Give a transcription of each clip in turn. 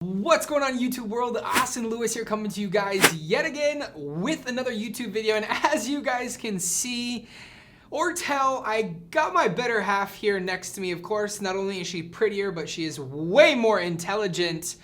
What's going on, YouTube world? Austin Lewis here, coming to you guys yet again with another YouTube video. And as you guys can see or tell, I got my better half here next to me. Of course, not only is she prettier, but she is way more intelligent.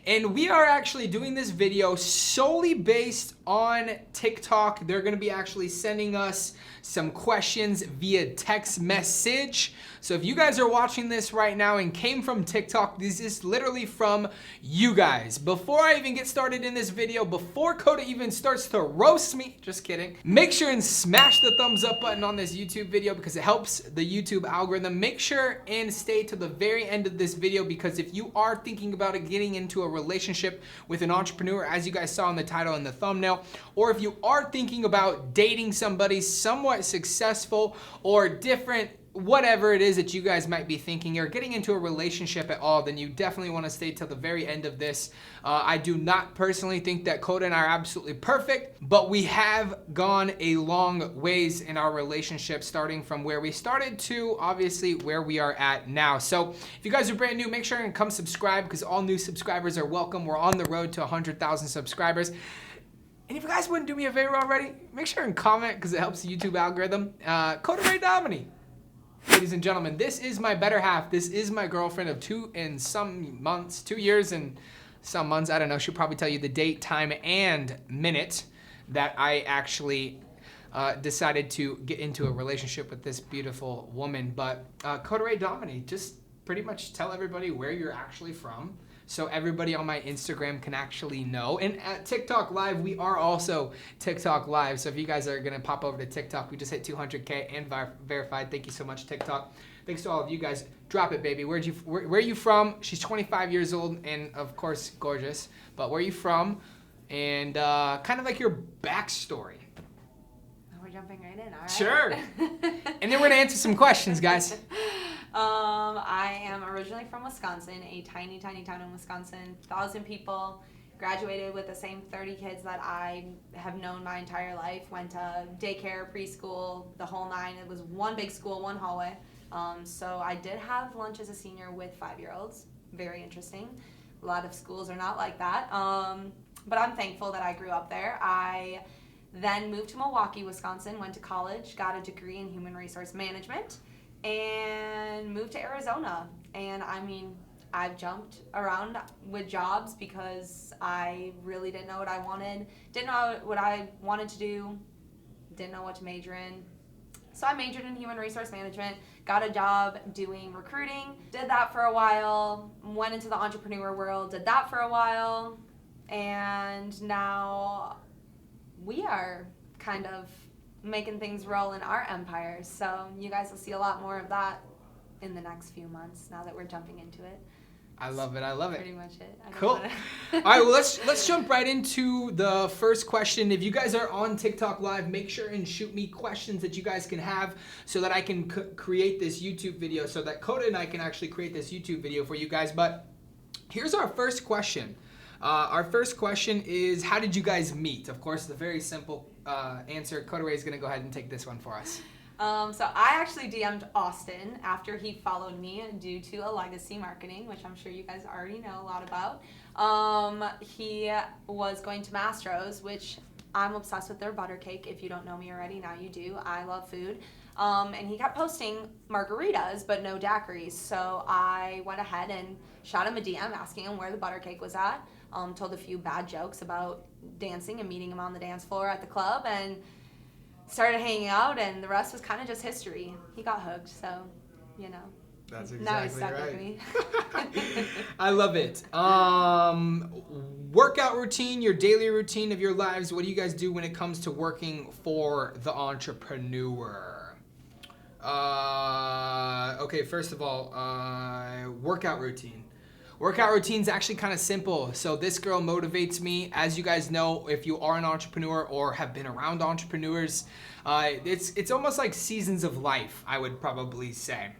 And we are actually doing this video solely based on TikTok. They're gonna be actually sending us some questions via text message. So if you guys are watching this right now and came from TikTok, this is literally from you guys. Before I even get started in this video, before Koda even starts to roast me, just kidding, make sure and smash the thumbs up button on this YouTube video because it helps the YouTube algorithm. Make sure and stay to the very end of this video because if you are thinking about getting into a relationship with an entrepreneur, as you guys saw in the title and the thumbnail, or if you are thinking about dating somebody somewhat successful or different, whatever it is that you guys might be thinking, or getting into a relationship at all, then you definitely want to stay till the very end of this. I do not personally think that Koda and I are absolutely perfect, but we have gone a long ways in our relationship, starting from where we started to obviously where we are at now. So if you guys are brand new, make sure and come subscribe because all new subscribers are welcome. We're on the road to 100,000 subscribers. And if you guys wouldn't do me a favor already, make sure and comment because it helps the YouTube algorithm. Koda Rae. Ladies and gentlemen, this is my better half. This is my girlfriend of 2 years and some months. I don't know. She'll probably tell you the date, time, and minute that I actually decided to get into a relationship with this beautiful woman. But Koda Rae, just pretty much tell everybody where you're actually from, so everybody on my Instagram can actually know. And at TikTok Live, we are also TikTok Live. So if you guys are gonna pop over to TikTok, we just hit 200K and verified. Thank you so much, TikTok. Thanks to all of you guys. Drop it, baby. Where are you from? She's 25 years old and of course gorgeous. But where are you from? And kind of like your backstory. Oh, we're jumping right in, all right? Sure. And then we're gonna answer some questions, guys. I am originally from Wisconsin, a tiny, tiny town in Wisconsin, 1,000 people. Graduated with the same 30 kids that I have known my entire life. Went to daycare, preschool, the whole nine. It was one big school, one hallway. So I did have lunch as a senior with 5-year-olds. Very interesting. A lot of schools are not like that. But I'm thankful that I grew up there. I then moved to Milwaukee, Wisconsin, went to college, got a degree in human resource management, and moved to Arizona. And I mean, I've jumped around with jobs because I really didn't know what I wanted, didn't know what I wanted to do, didn't know what to major in. So I majored in human resource management, got a job doing recruiting, did that for a while, went into the entrepreneur world, did that for a while, and now we are kind of making things roll in our empire. So you guys will see a lot more of that in the next few months now that we're jumping into it. I love it. I love it. Pretty much it. Cool. All right, well, let's jump right into the first question. If you guys are on TikTok Live, make sure and shoot me questions that you guys can have so that I can create this YouTube video, so that Koda and I can actually create this YouTube video for you guys. But here's our first question. Our first question is, how did you guys meet? Of course, the very simple answer. Koda Rae is going to go ahead and take this one for us. So I actually DM'd Austin after he followed me due to a legacy marketing, which I'm sure you guys already know a lot about. He was going to Mastro's, which I'm obsessed with their butter cake. If you don't know me already, now you do. I love food. And he kept posting margaritas, but no daiquiris. So I went ahead and shot him a DM asking him where the butter cake was at. Told a few bad jokes about dancing and meeting him on the dance floor at the club, and started hanging out, and the rest was kind of just history. He got hooked, so, you know. That's exactly now he's stuck right. with me. I love it. Workout routine, your daily routine of your lives. What do you guys do when it comes to working for the entrepreneur? Okay, first of all, workout routine. Workout routine is actually kind of simple. So this girl motivates me. As you guys know, if you are an entrepreneur or have been around entrepreneurs, it's almost like seasons of life, I would probably say.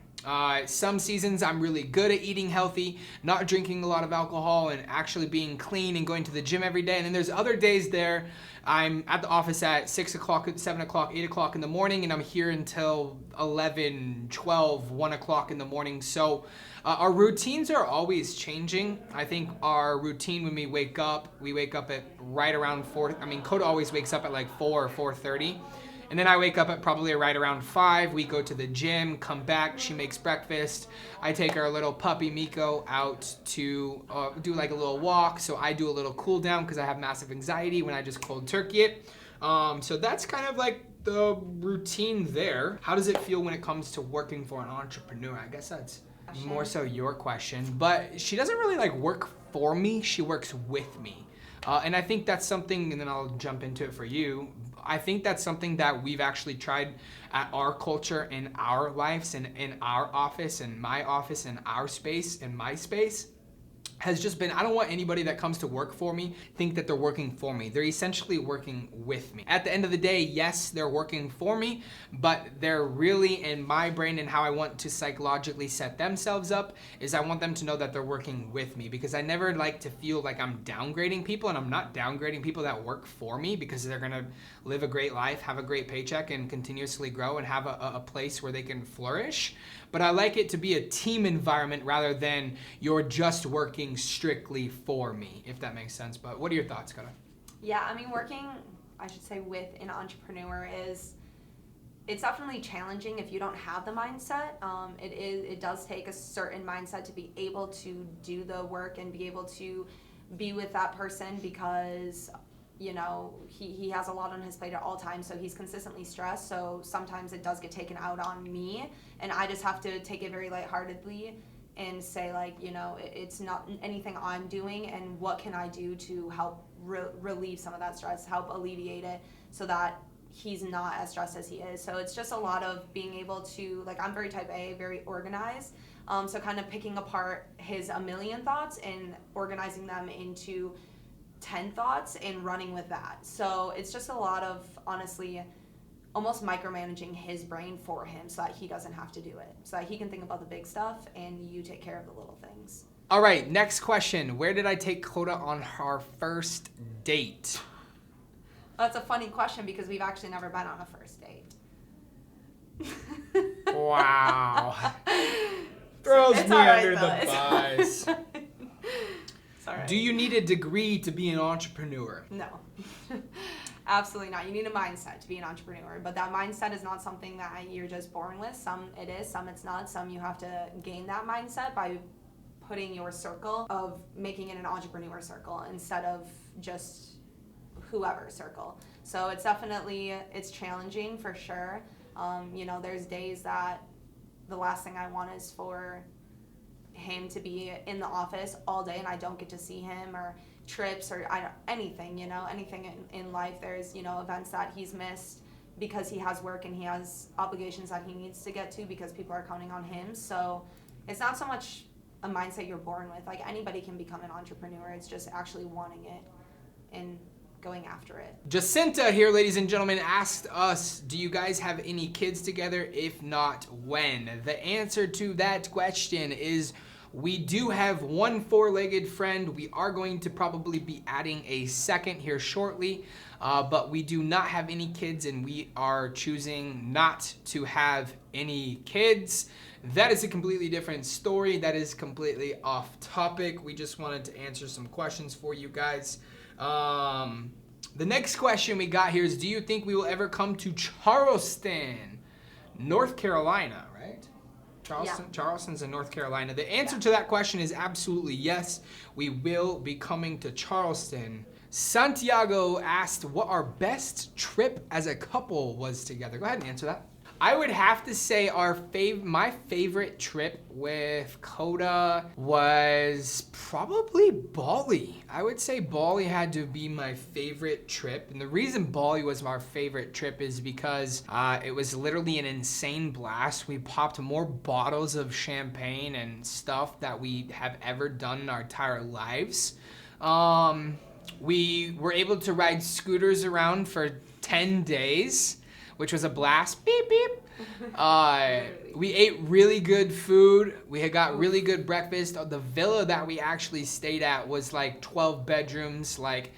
Some seasons I'm really good at eating healthy, not drinking a lot of alcohol, and actually being clean and going to the gym every day. And then there's other days there I'm at the office at 6 o'clock, 7 o'clock, 8 o'clock in the morning, and I'm here until 11, 12, 1 o'clock in the morning. So our routines are always changing. I think our routine when we wake up at right around 4. I mean, Koda always wakes up at like 4 or 4:30. And then I wake up at probably right around 5. We go to the gym, come back, she makes breakfast. I take our little puppy Miko out to do like a little walk. So I do a little cool down because I have massive anxiety when I just cold turkey it. So that's kind of like the routine there. How does it feel when it comes to working for an entrepreneur? I guess that's more so your question. But she doesn't really like work for me, she works with me. And I think that's something, and then I'll jump into it for you. I think that's something that we've actually tried at our culture, in our lives, and in our office, and my office, and our space, and my space, has just been, I don't want anybody that comes to work for me think that they're working for me. They're essentially working with me. At the end of the day, yes, they're working for me, but they're really, in my brain and how I want to psychologically set themselves up, is I want them to know that they're working with me, because I never like to feel like I'm downgrading people, and I'm not downgrading people that work for me, because they're gonna live a great life, have a great paycheck, and continuously grow and have a place where they can flourish. But I like it to be a team environment rather than you're just working strictly for me, if that makes sense. But what are your thoughts, Koda? Yeah, I mean, working, I should say, with an entrepreneur it's definitely challenging if you don't have the mindset. It does take a certain mindset to be able to do the work and be able to be with that person, because you know, he has a lot on his plate at all times, so he's consistently stressed. So sometimes it does get taken out on me, and I just have to take it very lightheartedly and say, like, you know, it's not anything I'm doing, and what can I do to help relieve some of that stress, help alleviate it, so that he's not as stressed as he is. So it's just a lot of being able to, like, I'm very type A, very organized, so kind of picking apart his a million thoughts and organizing them into 10 thoughts and running with that. So it's just a lot of, honestly, almost micromanaging his brain for him, so that he doesn't have to do it, so that he can think about the big stuff and you take care of the little things. All right, next question. Where did I take Koda on our first date? That's a funny question, because we've actually never been on a first date. Wow. Throws me under the bus. Right. Do you need a degree to be an entrepreneur? No. Absolutely not. You need a mindset to be an entrepreneur, but that mindset is not something that you're just born with. Some it is, some it's not. Some you have to gain that mindset by putting your circle of making it an entrepreneur circle instead of just whoever circle. So it's definitely, it's challenging for sure. You know, there's days that the last thing I want is for him to be in the office all day and I don't get to see him, or trips, or anything, you know, anything in life. There's, you know, events that he's missed because he has work and he has obligations that he needs to get to because people are counting on him. So it's not so much a mindset you're born with. Like, anybody can become an entrepreneur. It's just actually wanting it and going after it. Jacinta here, ladies and gentlemen, asked us, do you guys have any kids together? If not, when? The answer to that question is we do have one 4-legged friend. We are going to probably be adding a second here shortly, but we do not have any kids, and we are choosing not to have any kids. That is a completely different story. That is completely off topic. We just wanted to answer some questions for you guys. The next question we got here is, do you think we will ever come to Charleston, North Carolina, right? Charleston, yeah. Charleston's in North Carolina. The answer to that question is absolutely yes. We will be coming to Charleston. Santiago asked what our best trip as a couple was together. Go ahead and answer that. I would have to say my favorite trip with Koda was probably Bali. I would say Bali had to be my favorite trip. And the reason Bali was my favorite trip is because it was literally an insane blast. We popped more bottles of champagne and stuff that we have ever done in our entire lives. We were able to ride scooters around for 10 days. Which was a blast. Beep, beep. We ate really good food. We had got really good breakfast. The villa that we actually stayed at was like 12 bedrooms, like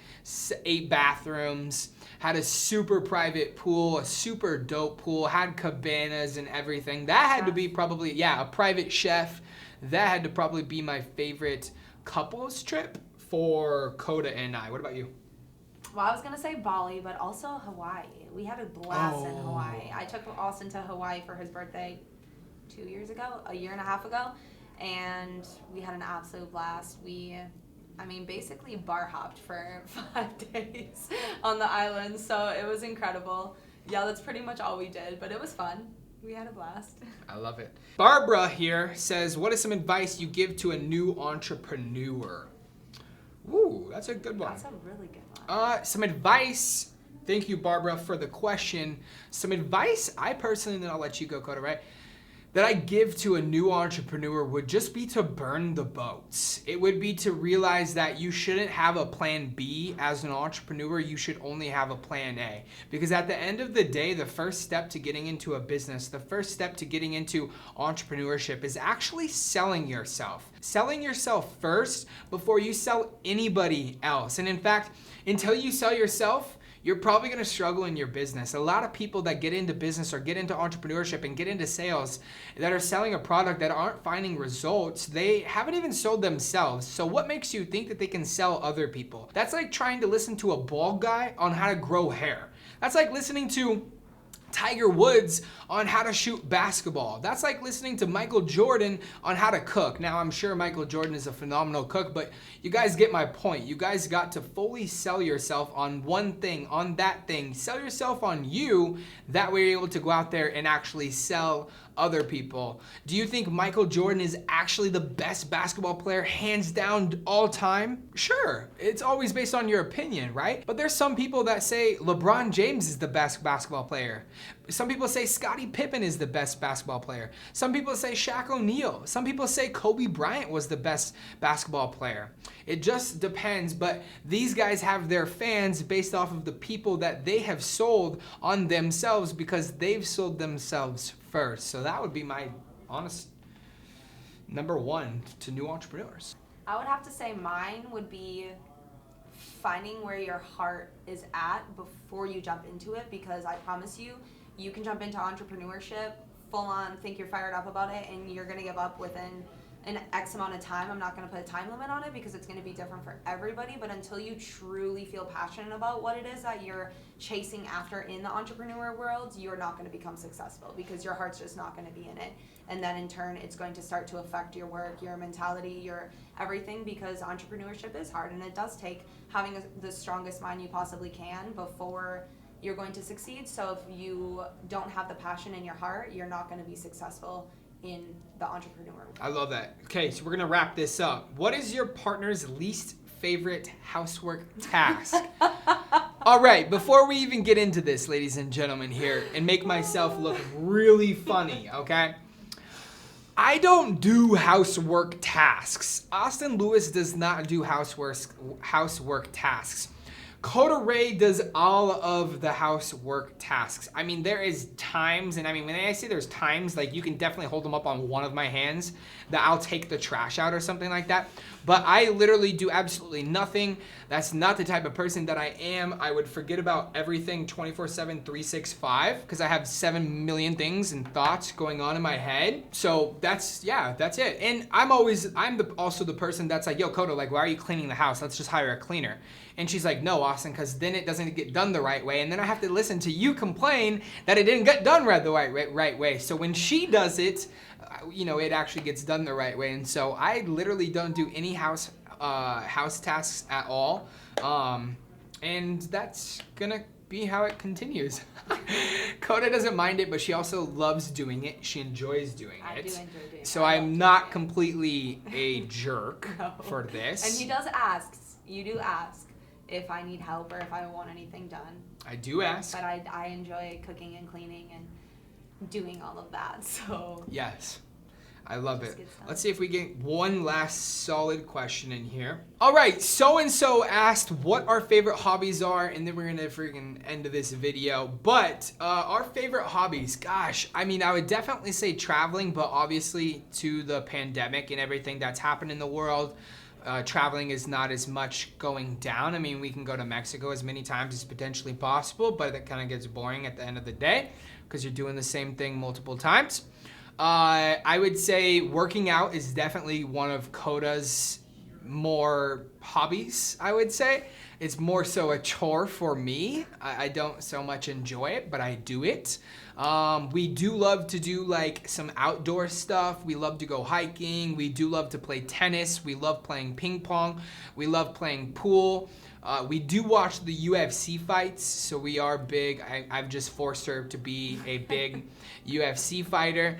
8 bathrooms, had a super private pool, a super dope pool, had cabanas and everything. That had to be probably, yeah, a private chef. That had to probably be my favorite couples trip for Koda and I. What about you? Well, I was going to say Bali, but also Hawaii. We had a blast in Hawaii. I took Austin to Hawaii for his birthday 2 years ago, a year and a half ago, and we had an absolute blast. Basically bar hopped for 5 days on the island, so it was incredible. Yeah, that's pretty much all we did, but it was fun. We had a blast. I love it. Barbara here says, what is some advice you give to a new entrepreneur? Ooh, that's a good one. That's a really good one. Some advice. Thank you, Barbara, for the question. Some advice I personally, and then I'll let you go, Koda Rae, that I give to a new entrepreneur would just be to burn the boats. It would be to realize that you shouldn't have a plan B as an entrepreneur. You should only have a plan A. Because at the end of the day, the first step to getting into a business, the first step to getting into entrepreneurship is actually selling yourself. Selling yourself first before you sell anybody else. And in fact, until you sell yourself, you're probably going to struggle in your business. A lot of people that get into business or get into entrepreneurship and get into sales that are selling a product that aren't finding results, they haven't even sold themselves. So what makes you think that they can sell other people? That's like trying to listen to a bald guy on how to grow hair. That's like listening to Tiger Woods on how to shoot basketball. That's like listening to Michael Jordan on how to cook. Now, I'm sure Michael Jordan is a phenomenal cook, but you guys get my point. You guys got to fully sell yourself on one thing, on that thing. Sell yourself on you. That way you're able to go out there and actually sell other people. Do you think Michael Jordan is actually the best basketball player hands down all time? Sure. It's always based on your opinion, right? But there's some people that say LeBron James is the best basketball player. Some people say Scottie Pippen is the best basketball player. Some people say Shaq O'Neal. Some people say Kobe Bryant was the best basketball player. It just depends, but these guys have their fans based off of the people that they have sold on themselves because they've sold themselves first. So that would be my honest number one to new entrepreneurs. I would have to say mine would be finding where your heart is at before you jump into it, because I promise you, you can jump into entrepreneurship full on, think you're fired up about it, and you're going to give up within an X amount of time. I'm not going to put a time limit on it because it's going to be different for everybody, but until you truly feel passionate about what it is that you're chasing after in the entrepreneur world, you're not going to become successful because your heart's just not going to be in it. And then in turn, it's going to start to affect your work, your mentality, your everything, because entrepreneurship is hard, and it does take having the strongest mind you possibly can before you're going to succeed. So if you don't have the passion in your heart, you're not going to be successful in the entrepreneur world. I love that. Okay, so we're gonna wrap this up. What is your partner's least favorite housework task? All right, before we even get into this, ladies and gentlemen, here, and make myself look really funny, okay? I don't do housework tasks. Austin Lewis does not do housework tasks. Koda Rae does all of the housework tasks. I mean, there is times, and I mean, when I say there's times, like you can definitely hold them up on one of my hands that I'll take the trash out or something like that. But I literally do absolutely nothing. That's not the type of person that I am. I would forget about everything 24/7, 365, because I have 7 million things and thoughts going on in my head. So that's it. And I'm also the person that's like, yo, Koda, like, why are you cleaning the house? Let's just hire a cleaner. And she's like, no, Austin, because then it doesn't get done the right way. And then I have to listen to you complain that it didn't get done the right way. So when she does it, it actually gets done the right way. And so I literally don't do any house tasks at all. And that's gonna be how it continues. Koda doesn't mind it, but she also loves doing it. She enjoys doing it. I do enjoy doing it. So I'm not completely a jerk for this. And he does ask. You do ask if I need help or if I want anything done. I do ask. But I enjoy cooking and cleaning and doing all of that. So yes. I love Just it. get started. Let's see if we get one last solid question in here. All right, so-and-so asked what our favorite hobbies are, and then we're gonna freaking end this video. But our favorite hobbies, gosh, I mean, I would definitely say traveling, but obviously to the pandemic and everything that's happened in the world, traveling is not as much going down. I mean, we can go to Mexico as many times as potentially possible, but it kind of gets boring at the end of the day because you're doing the same thing multiple times. I would say working out is definitely one of Koda's more hobbies, I would say. It's more so a chore for me. I don't so much enjoy it, but I do it. We do love to do like some outdoor stuff. We love to go hiking. We do love to play tennis. We love playing ping pong. We love playing pool. We do watch the UFC fights, so we are big. I've just forced her to be a big UFC fighter.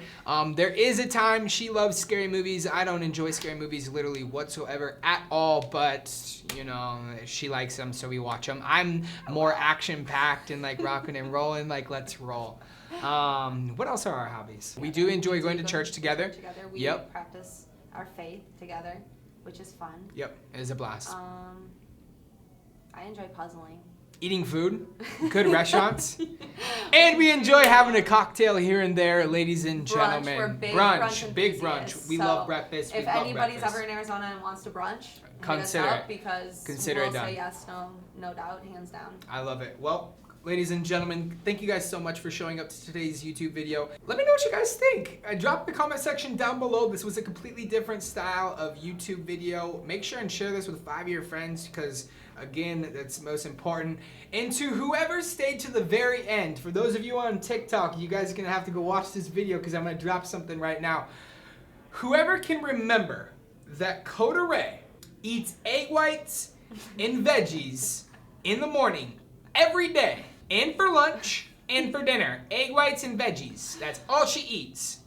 There is a time she loves scary movies. I don't enjoy scary movies literally whatsoever at all, but you know, she likes them, so we watch them. I'm more action-packed and like rocking and rolling, like let's roll. What else are our hobbies? We do enjoy going to church together. We practice our faith together, which is fun. Yep, it is a blast. I enjoy puzzling. Eating food, good restaurants, and we enjoy having a cocktail here and there, ladies and gentlemen. We're big Big brunch. enthusiasts. We love breakfast. If anybody's ever in Arizona and wants to brunch, consider hit us it. up because Consider we'll it done. say yes, no doubt, hands down. I love it. Well, ladies and gentlemen, thank you guys so much for showing up to today's YouTube video. Let me know what you guys think. Drop the comment section down below. This was a completely different style of YouTube video. Make sure and share this with 5 of your friends because, again, that's most important. And to whoever stayed to the very end, for those of you on TikTok, you guys are going to have to go watch this video because I'm going to drop something right now. Whoever can remember that Koda Rae eats egg whites and veggies in the morning every day, and for lunch, and for dinner. Egg whites and veggies. That's all she eats.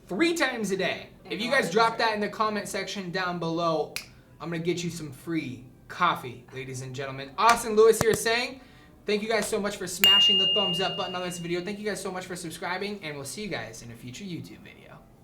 3 times a day. If you guys drop that in the comment section down below, I'm going to get you some free coffee, ladies and gentlemen. Austin Lewis here saying, thank you guys so much for smashing the thumbs up button on this video. Thank you guys so much for subscribing, and we'll see you guys in a future YouTube video.